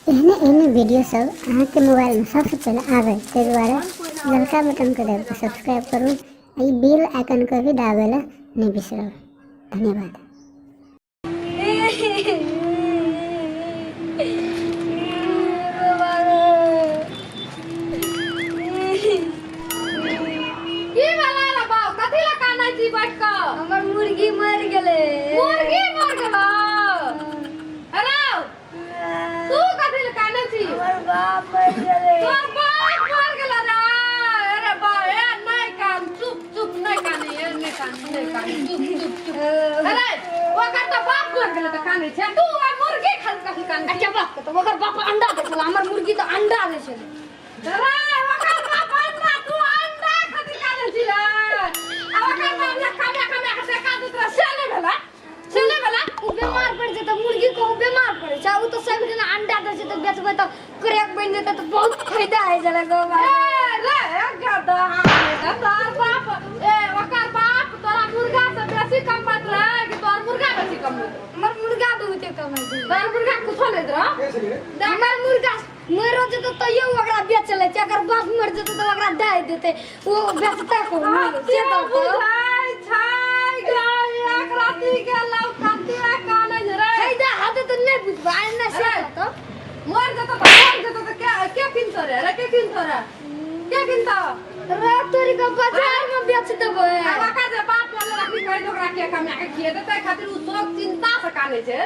एहने एहने वीडियो सब अहाँ के मोबाइल में सबसे पहले आवे ते द्वारा ललका बटन को दबा सब्सक्राइब करू आ बेल आइकन को भी दाबेला नहीं बिसरब। धन्यवाद। हमर मुर्गी मर गेले। मुर्गी मर गेलो? हेलो तू कथि ले काने छी? हमर बाप मर गेले। तोर बाप मर गेलो रे? अरे बा ए नहीं कान, चुप चुप नहीं काने, ए नहीं काने चुप चुप चुप। अरे ओकर त बाप मर गेलो त काने छै तू? आ मुर्गी खाली कथि काने? अच्छा बाप तो ओकर बाप अंडा दे छला, हमर मुर्गी तो अंडा दे छले। अरे ओकर बाप अंडा, तू अंडा कथि काने छी रे? आ ओकर बाप ने खामे खामे के देखा दूसरा सेले भेला उ बीमार पड़ जेते, मुर्गी को बीमार पड़े छै, उ तो सब दिन अंडा दे छै, तो बेचबे तो क्रैक बन जेते, तो बहुत फायदा है जले गो। रे गदा हमारे तोर बाप ए ओकर बाप तोरा मुर्गा से बेसी कमात रहे कि तोर मुर्गा बेसी कमात? हमर मुर्गा बहुते कमाई छै। तोर मुर्गा कुछो ले दरा हमर मुर्गा मरो जेते तइयो ओकरा बेच ले छै, अगर बाप मर जेते तो ओकरा दे देते, वो बेचते को से तो बुझाई छै गाय एक राती गेलौ कते काने रे फायदा हाथे तो नहीं बुझबा ना से तो मर जतो तो के किनतो रे के किनतो रे तोरी का बाजार में बेच देबो। आवा का जे बाप वाला रखी कहि ओकरा के कमा के खिए देतै खातिर उ सब चिंता से काने छै,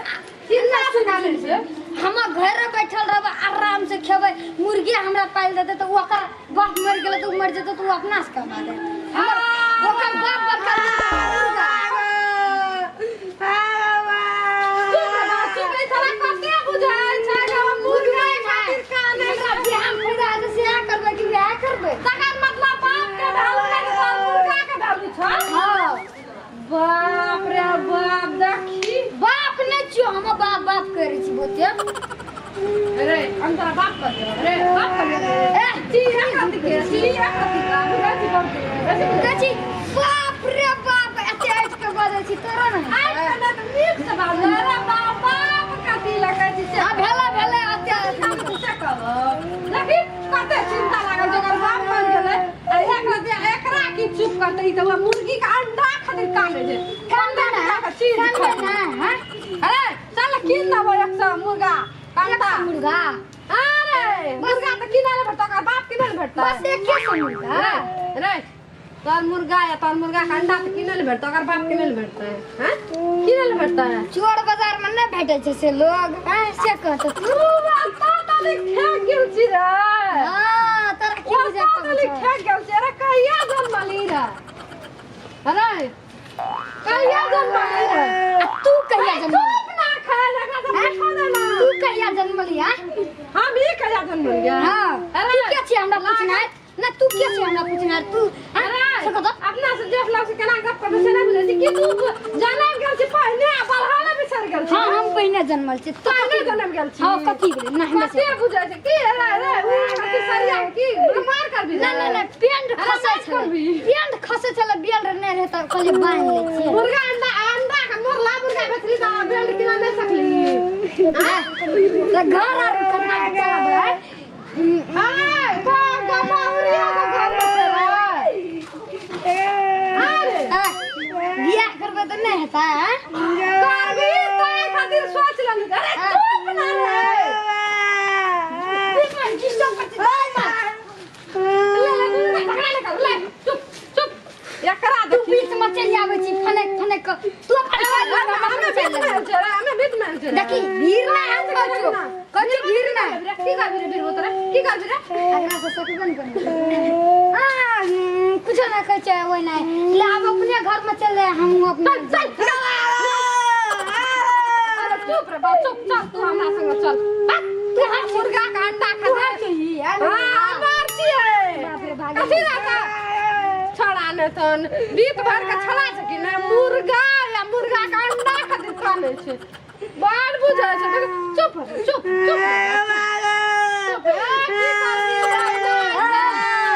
चिंता से काने छै। हम घर में बैठल रहबे आराम से खेबे, मुर्गी हमरा पाल देते तो ओकर बाप मर गेले तो मर जेते तो अपना से कमा दे। हमर ओकर बाप बड़का बाप रे बाप देखी बाप ने छियो, हम बाप बाप करे छी बोते। अरे अंतरा बाप कर रे बाप कर ए चीरा कथि के चीरा कथि का बुझाती बोलते कची बाप रे बाप एते आइट के बाजे छी तोरा न आइ कने त नीक से बाज रे बाप बाप कथि लगे छी से भेला एते हम से कहो लगी कते चिंता लागल जकर बाप मर गेले एकरा की चुप करते त मुर्गी का अंडा खातिर काने जे कांदा ना का चीज कांदा ना अरे चल किन लेबो एक मुर्गा कांदा मुर्गा। अरे मुर्गा त किनाले भेटता का बाप किनाले भेटता बस एक के मुर्गा रे तोर मुर्गा या तोर मुर्गा का अंडा त किनाले भेटता अगर बाप किनाले भेटता है हैं किनाले भेटता है? चोर बाजार में नहीं भेटे छै से लोग हैं से कहत तू बात ताली खा गेल छी रे। हां तोरा की बुझा ताली खा गेल छी रे कहिया जन्मली रे? अरे कहिया जन्मली रे? तू कहिया जन्म ना खाए लगा तो बैठा देना तू कहिया जन्मली है? हम ही कहिया जन्मल गया हां अरे तू के छी हमरा पूछना है ना, तू के छी हमरा पूछना है? तू अरे से कह अपना से देख लो से केना गप कर से ना बुझै छी कि तू जनम गेल छी पहले बलहाना बिसर गेल छी। हां हम पहिने जन्मल छी तो पहले जनम गेल छी। हां कथि भेलै ना हमरा से कते बुझै छी कि रे उ कथि सरिया की बीमार कर भी ना पेंट खसे छै, पेंट खसे छले बेल रे नै रहे त कहले बांध ले छी। मुर्गा अंडा का मोरला मुर्गा बेचली त बेल्ट किना नहीं सकली तो घर आ करना चला हाय बाबा माउरिया का घर से अरे बियाह करबे तो नहीं हेता है करबी तोय खातिर सोच लेली अरे चुप ना रे बीच डिस्टर्ब करते ले चुप चुप एकरा तू बीच में चली आवे छी फनक तू हमें बीच में देखी भीड़ ना हम कहू कथि भीड़ ना की करबी रे बीर तोरा की करबी रे अगला से सकबन कर कुछ ना कह छै ओइ नहीं ले अब अपने घर में चले हम अपने चल अरे चुप रे बा चुप चल तू हमरा संग चल तू हम मुर्गा का अंडा खा हां मार छिए बाप रे भाग कथि रखा छड़ा ने तन बीत भर के छड़ा छै कि ना मुर्गा या मुर्गा का अंडा खातिर खाने छै बाल बुझा छै चुप चुप चुप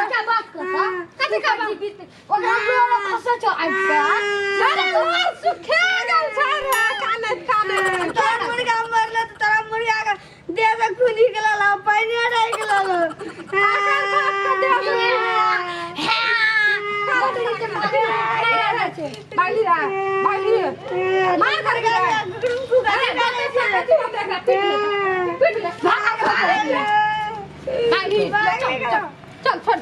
क्या बात करता कथि का बीत ओ हमरा खसा छ आइसा अरे और सुखे गल छै रे काने तोरा मुर्गा मरले तो तोरा मुर्गा के दे से खूनी बाली रा मार कर गया अरे पीट ले बाली चल चल चल